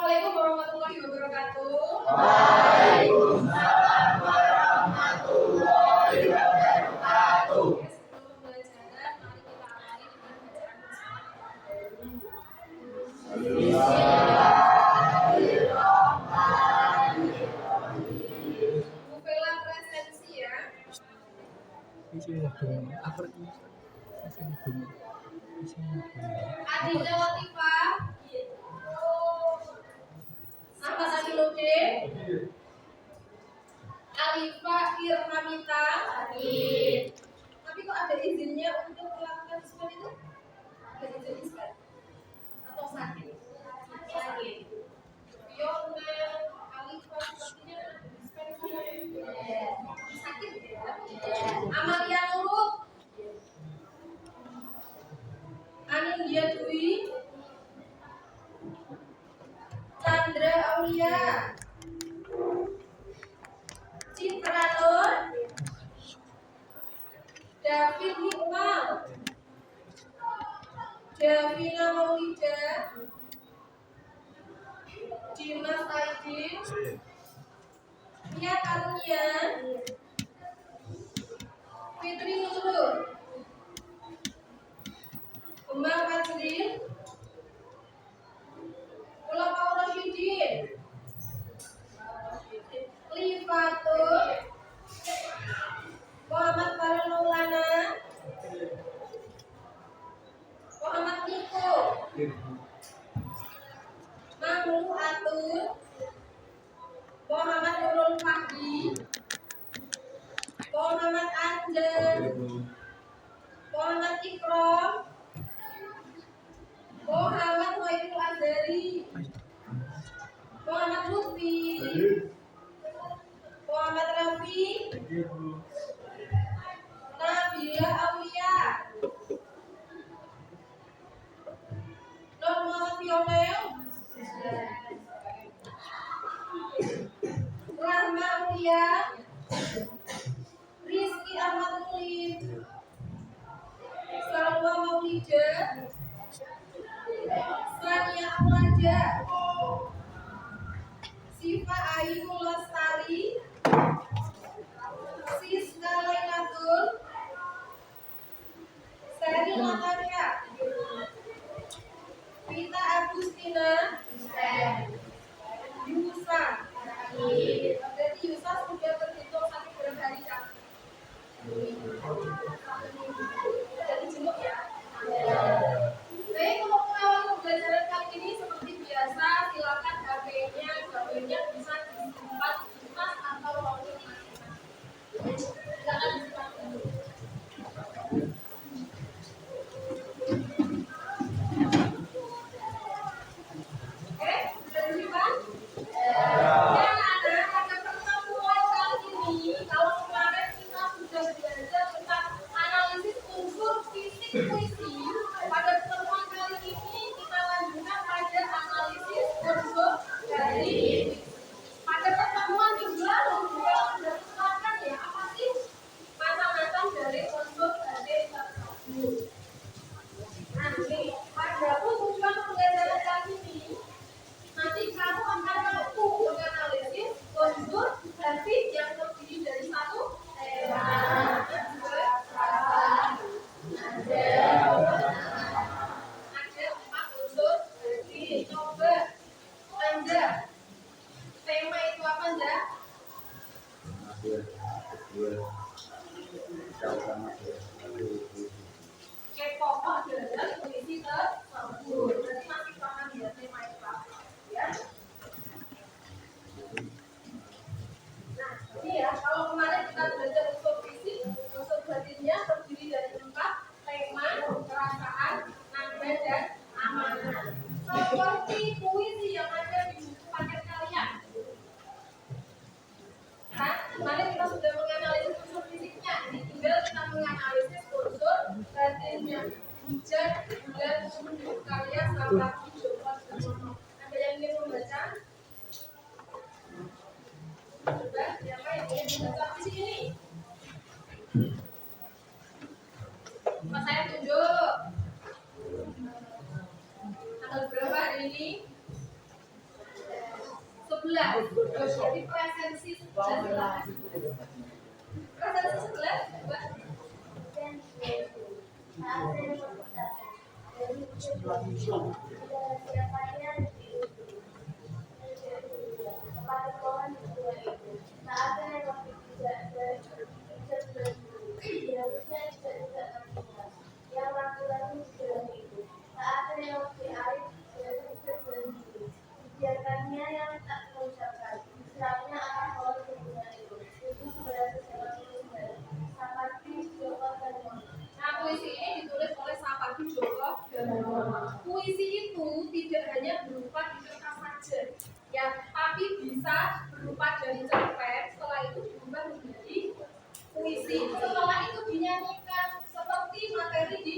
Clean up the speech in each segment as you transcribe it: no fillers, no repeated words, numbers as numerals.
Assalamualaikum warahmatullahi wabarakatuh. Waalaikumsalam warahmatullahi wabarakatuh. Sebelum pembelajaran, mari kita awali dengan bacaan Bismillahirrahmanirrahim. Bu Vela presensi ya. Adinda Latifah. Ahmad Aminuddin. Alifa Irhamita. Tapi kok ada izinnya untuk melakukan diskon itu? Ada izin diskon? Atau sakit? Sakit. Yonel, Alifa sepertinya ada diskon. Sakit ya? Amalia Nurut. Anindya Dwi. Chandra Aulia. Citra Nur. David Hikmal. Davina Maulida. Dimas Aidin. Mia Karunia. Fitri Nurul. Kembang Fajrin. Ulama Rasyidin. Lifatul. Muhammad Farul Maulana. Muhammad Niko. Mahmud Atun. Muhammad Nurul Fahdi. Muhammad Anjar. Muhammad Ikram. Muhammad Waidul Azhari. Muhammad Lutfi. Muhammad Rafi. Nabila Aulia. Nur Muhammad Fionel. Rahma Aulia. Rizky Ahmad Mulid. Salwa Maulida. Sania Amlaja. Siva Ayu Lestari. Siska Lailatul. Seri Natasha. Vita Agustina. Yusa. Berarti Yusa sudah terhitung sampai berapa hari, Kak? Jadi jenguk ya. Baik, untuk mengawal pembelajaran kali ini seperti biasa, silakan HP-nya bisa disimpan di tas atau locker masing-masing. Silakan disimpan dulu. Oke, sudah disimpan? Ya, pada pertemuan kali ini, kalau kemarin kita sudah belajar tentang analisis unsur fisik puisi, pada pertemuan kali ini kita lanjutkan pada analisis unsur dari pada pertemuan minggu lalu juga sudah terangkan ya apa sih macam-macam dari unsur dari tersebut. Nanti pada tujuan pembelajaran kali ini nanti kamu akan mampu menganalisis unsur dari yang terdiri dari satu tema, ada 4 unsur dari. Coba Anda tema itu apa Anda? Pokok adalah puisi tersebut. Berarti masih paham ya tema itu apa ya? Nah, ini ya, kalau kemarin kita belajar unsur fisik, unsur batinnya terdiri dari 4 tema, perasaan, nada, dan amanah. Seperti puisi yang ada di buku paket kalian. Kan, kemarin kita sudah menganalisis unsur fisiknya, ini tinggal kita menganalisis unsur batinnya. Hujan, bulan, mendung, karya, sampah, hijau, ada yang ingin membaca? Coba, siapa yang ingin membaca puisi ini? Mas saya tunjuk. Tanggal berapa hari ini? Jadi presensi 11. Presensi 11 coba. Biarkannya yang tak mengucapkan, serapnya akan bawa kebenaran itu sebenarnya seperti Joko dan Nah, puisi ini ditulis oleh Sapardi Djoko Damono. Puisi itu tidak hanya berupa di kertas saja, ya, tapi bisa berupa dari cerpen. Setelah itu diubah menjadi puisi. Setelah itu dinyanyikan seperti materi di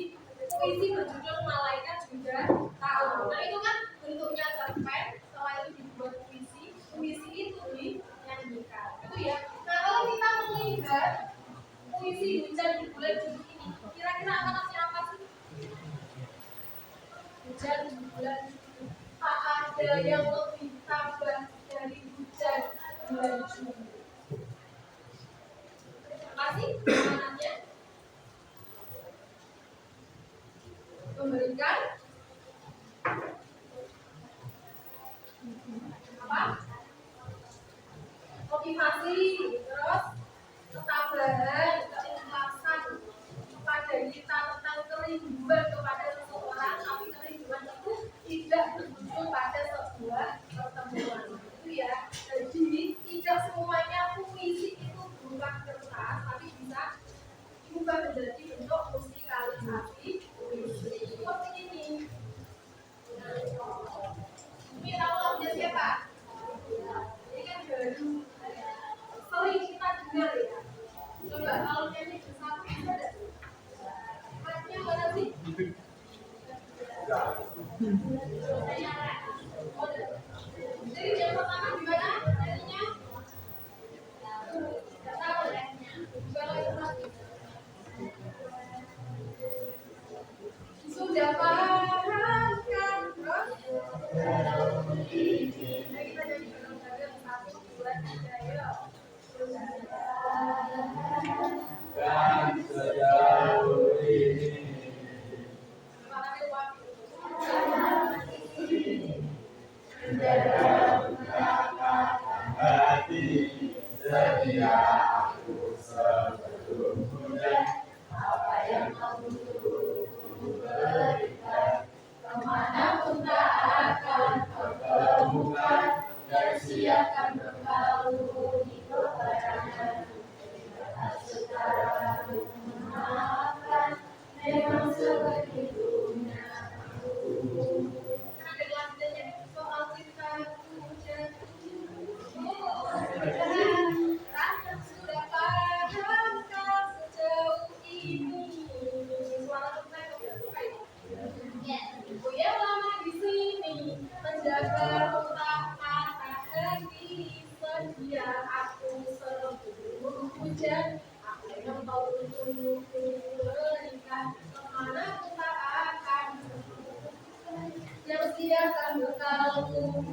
puisi berjudul Malaikat Juga Tahu. Nah, itu kan bentuknya cerpen. Setelah itu dibuat puisi, puisi itu dinyanyikan. Itu ya. Nah, kalau kita melihat puisi Hujan di Bulan Juni ini, kira-kira akan apa sih? Hujan di bulan Juni. Tak ada yang lebih tabah dari hujan bulan Juni. Apa sih maknanya? Memberikan apa? Motivasi, terus ketabahan, keikhlasan kepada kita tentang kerinduan kepada seseorang, tapi kerinduan itu tidak berujung pada sebuah pertemuan. Itu ya. Jadi tidak semuanya puisi itu berupa kertas, tapi bisa juga menjadi bentuk musikalisasi puisi. Seperti ini. Ini tahu lagunya siapa? Ini kan baru sering kita dengar ya. Coba kalau nyanyi bersama kita ada. Lagunya mana sih? Jadi yang pertama gimana nyanyinya? Tidak tahu ya. Coba itu lagi. Sudah paham kan, bro? Nah, kita nyanyi bareng-bareng 1, 2, 3, yuk. Dan sejauh ini hati setia aku sebelum hujan, apa yang kau berikan kemanapun tak akan kau temukan, dan siapkan bekal di peperangan. Sekarang memaafkan memang sebegitunya aku. Ada lagunya soal cintaku jatuh. Sudah pahamkah sejauh ini? Suara tentang oh ya, lama di sini menjaga tak patah hati, sedia aku sebelum hujan. Aku yang tahu untuk berikan kemana ku tak akan, yang siapkan bekalku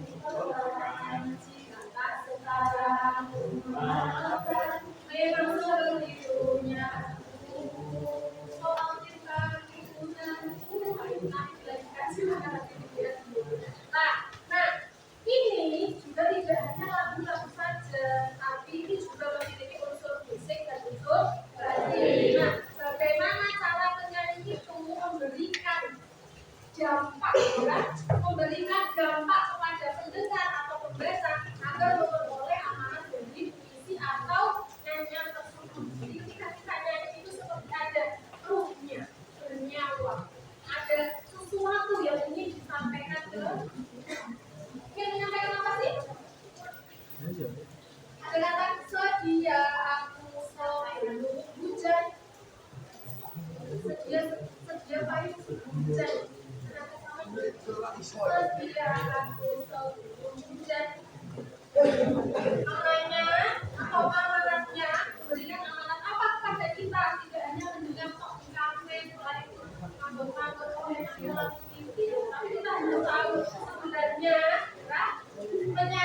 jika tak sekarang maafkan memang sebegitunya aku. Soal cintaku nah, ini juga tidak hanya lagu-lagu saja, tapi ini juga memiliki unsur musik dan unsur batin. Nah, bagaimana cara penyanyi itu memberikan dampak, ya? Memberikan dampak kepada pendengar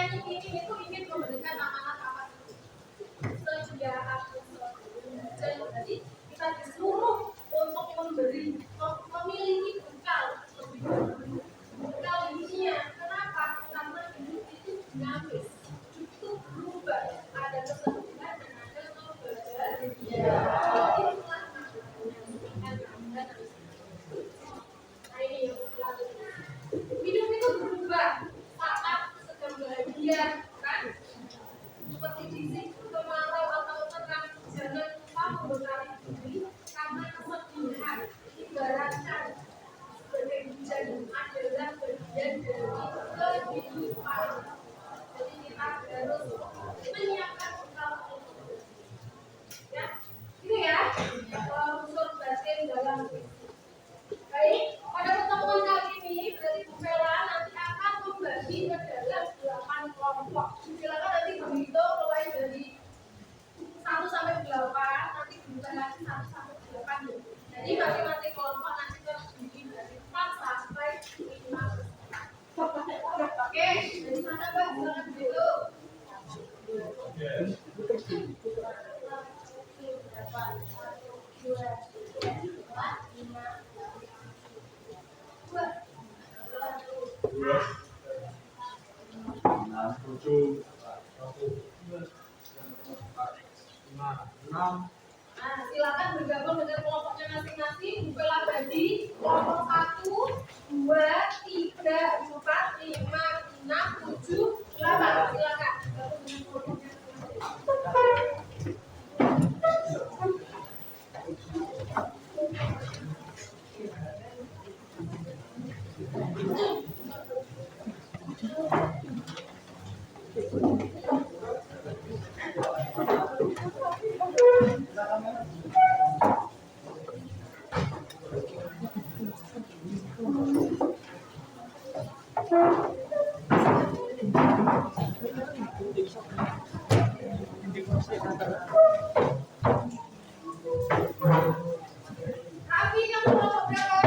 penyanyi ini itu ingin memberikan amanat apa? Sedia aku jadi kita disuruh untuk memiliki bekal bekal dunia. Kenapa? Karena hidup itu dinamis, itu berubah, ada kesembuhan dan ada kebahagiaan. Nah ini hidup itu berubah saat sedang bahagia, kan? Seperti fisik, kemarau atau terang, jangan lupa membekali diri karena kesedihan. Ibaratkan sebagai hujan adalah bagian dari kehidupan. Jadi kita harus menyiapkan bekal itu. Ya, itu ya unsur batin dalam fisik. Baik, pada pertemuan kali ini berarti Bu Vela nanti akan membagi ke dalam 8 kelompok. Silakan nanti berhitung mulai dari 1 sampai 8, nanti dibuka lagi 1 sampai 8 ya. Jadi masing-masing kelompok nanti terdiri dari 4 sampai 5. Oke, dari sana Mbak, silakan dulu. Nah, silakan bergabung dengan kelompoknya masing-masing. Bu Vela bagi kelompok 1, 2, 3, 4, 5, 6, 7, 8. Silakan bergabung dengan kelompoknya masing-masing. Tapi yang kelompok berapa?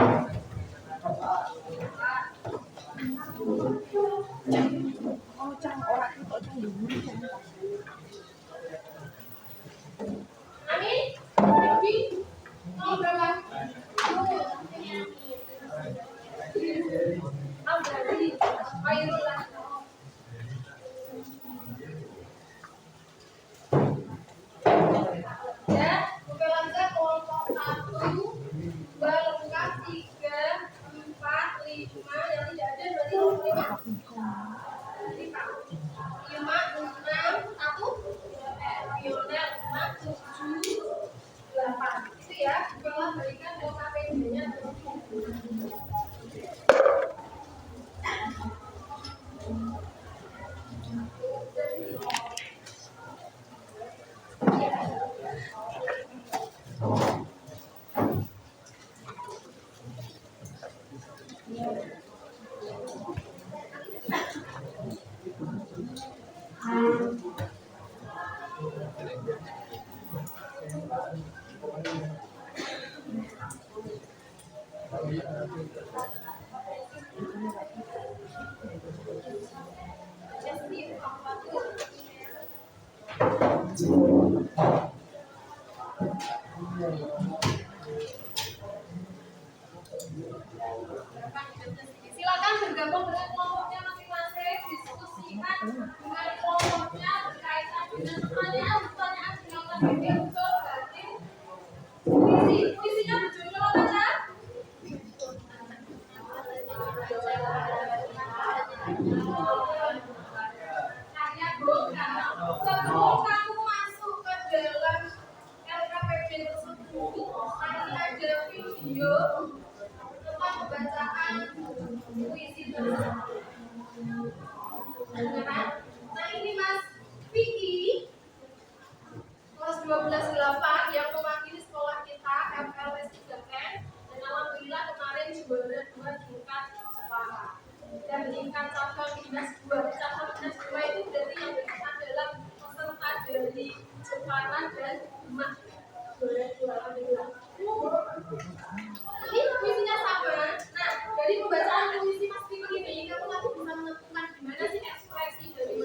Amin. Tapi mau berapa? Berarti Khairullah. Ya, buka lancar kelompok 1, 2 lengkap, 3, 4, 5. Yang tidak ada berarti kelompok 5. 5, 6, 1, Lionel 6, 7, 8. Itu ya, kalau berikan OKPD-nya. Silakan bergabung dengan kelompoknya masing-masing, diskusikan dengan kelompoknya berkaitan dengan pertanyaan-pertanyaan dengan KBB unsur batin. Puisinya berjudul apa, Cak? Karya Boga. Sebelum kamu masuk ke dalam LKPP tersebut, nanti ada video tentang pembacaan puisi tersebut. Nah ini Mas Vicky kelas 12/8 yang mewakili sekolah kita FLS 3N, dan alhamdulillah kemarin juara 2 tingkat Jepara dan tingkat cabang dinas 2. Cabang dinas 2 itu berarti yang berkaitan dalam peserta dari Jepara dan Demak. Juara 2 alhamdulillah. Ini puisinya sama. Nah, dari pembacaan puisi Mas Vicky ini kamu nanti bisa menentukan gimana sih ekspresi dari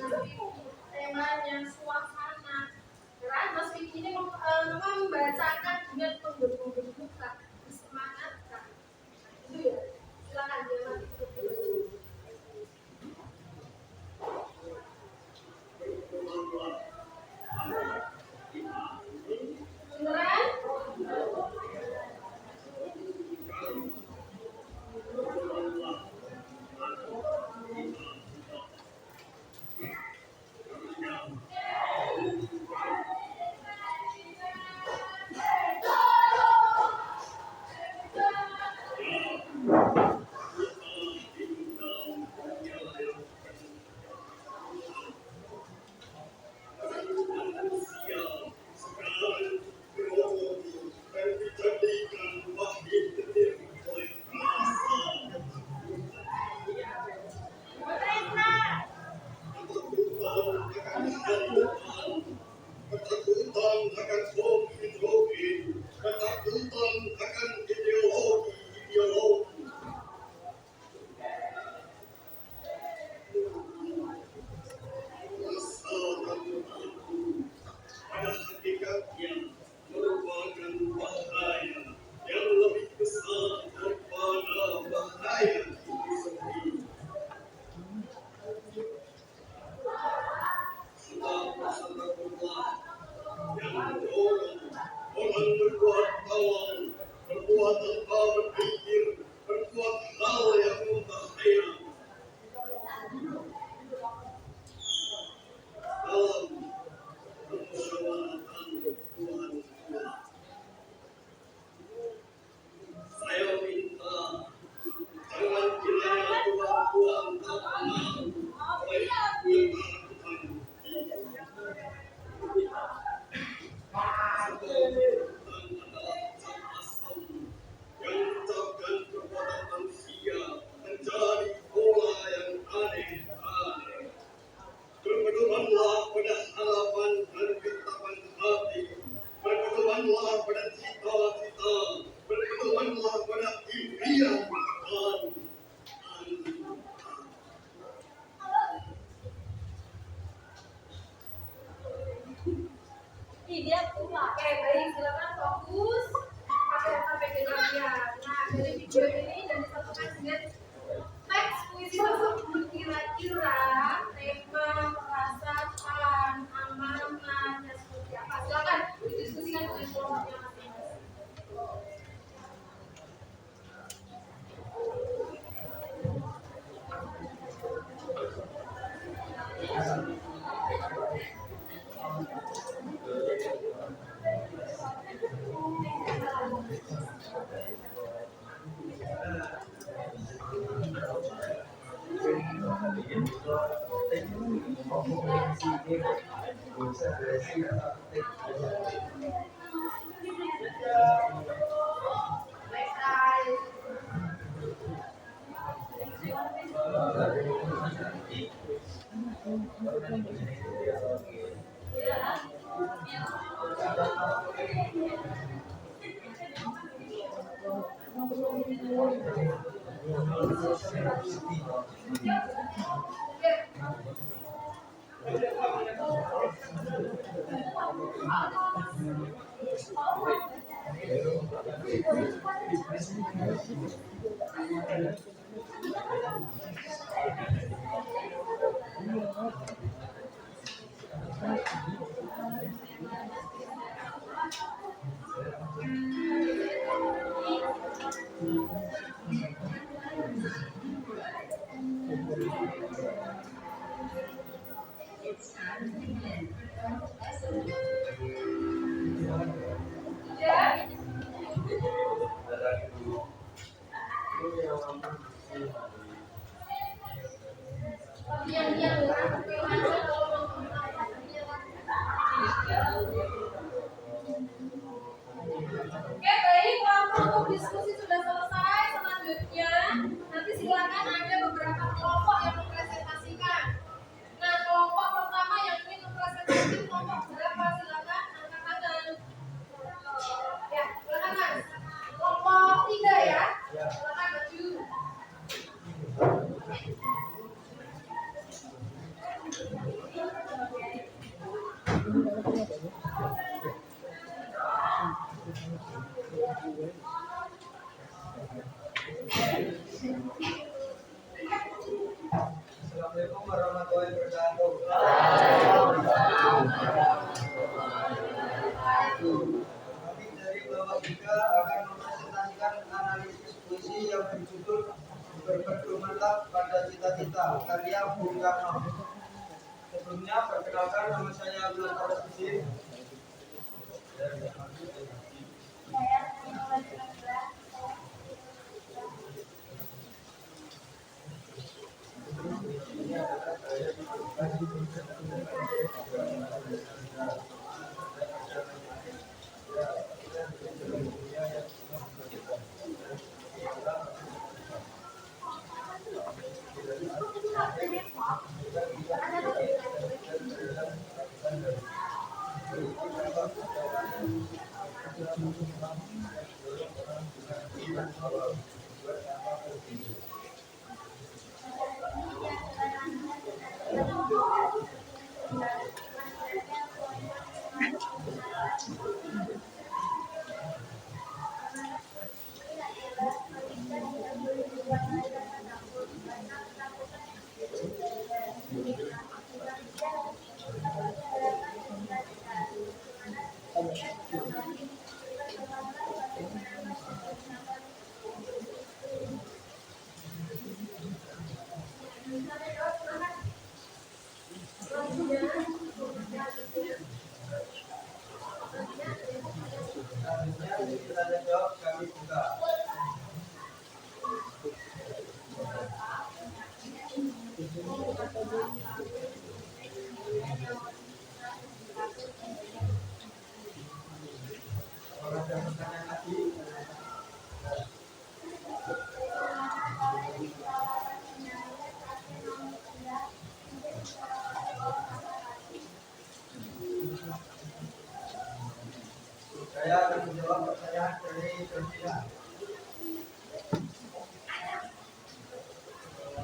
dia tua. Oke, baik, silakan fokus pakai HP kalian. Nah, dari video ini dan disatukan dengan teks puisi tersebut kira-kira tema, perasaan, amanah, dan seperti apa? Silakan didiskusikan dengan kelompoknya masing-masing. Oke, baik, untuk diskusi sudah selesai. Selanjutnya, nanti silakan ada beberapa kelompok yang mempresentasikan. Nah, kelompok pertama yang ingin mempresentasi kelompok berapa? Silakan angkat tangan. Ya, silakan Mas. Kelompok 3 ya. Silakan maju. Assalamualaikum warahmatullahi wabarakatuh. Kami dari kelompok 3 akan mempresentasikan analisis puisi yang berjudul Berpedomanlah pada Cita-cita karya Bung Karno. Sebelumnya perkenalkan, nama saya Abdul Qadir. Tanya jawab kami buka. Orang yang bertanya lagi. Saya akan menjawab pertanyaan dari pimpinan.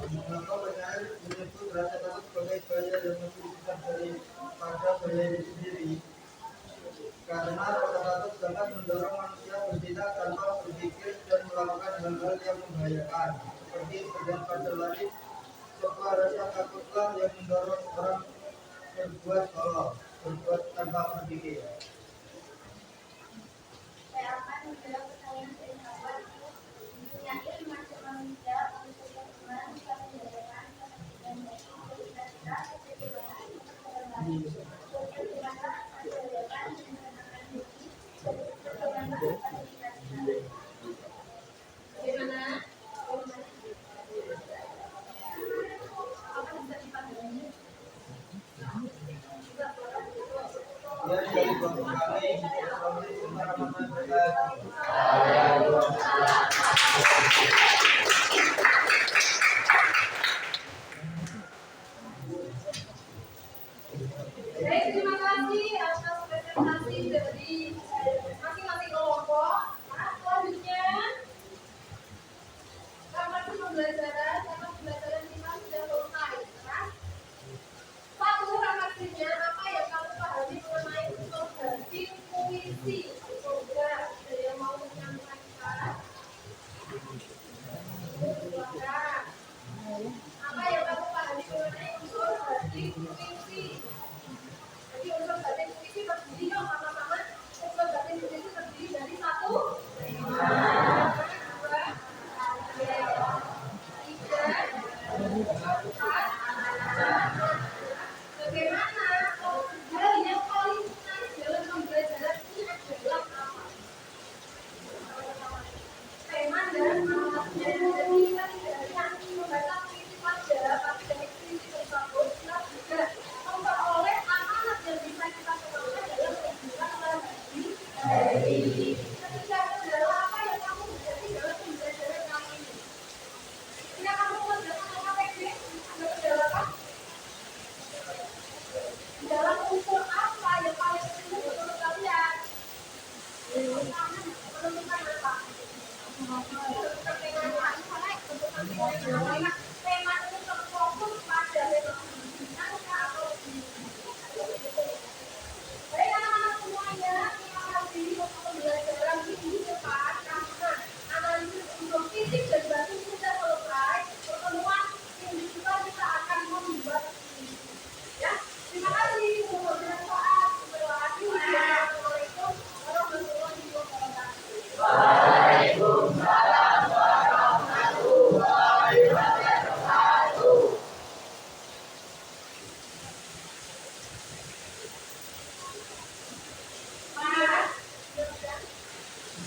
Mengapa penyair menyebut rasa takut sebagai gaya yang lebih besar daripada gaya itu sendiri? keadaan. Seperti terjadi pada lain, sebuah rasa takutlah yang mendorong orang berbuat tolol, berbuat tanpa berpikir. Saya akan menjawab pertanyaan filsafat mempunyai macam manusia untuk Tuhan yang menjadikan dan cita-cita kehidupan bagaimana menjadikan menyenangkan diri bagaimana cita-cita Bagaimana? Ya, dari Bapak kami, Assalamualaikum warahmatullahi wabarakatuh. Baik, terima kasih atas presentasi dari masing-masing kelompok. Nah, selanjutnya karena pembelajaran kita sudah selesai. Nah, satu refleksinya apa yang kamu pahami mengenai metode puisi? Semoga ada yang mau menyampaikan. Silakan. Apa yang kamu pahami mengenai metode puisi?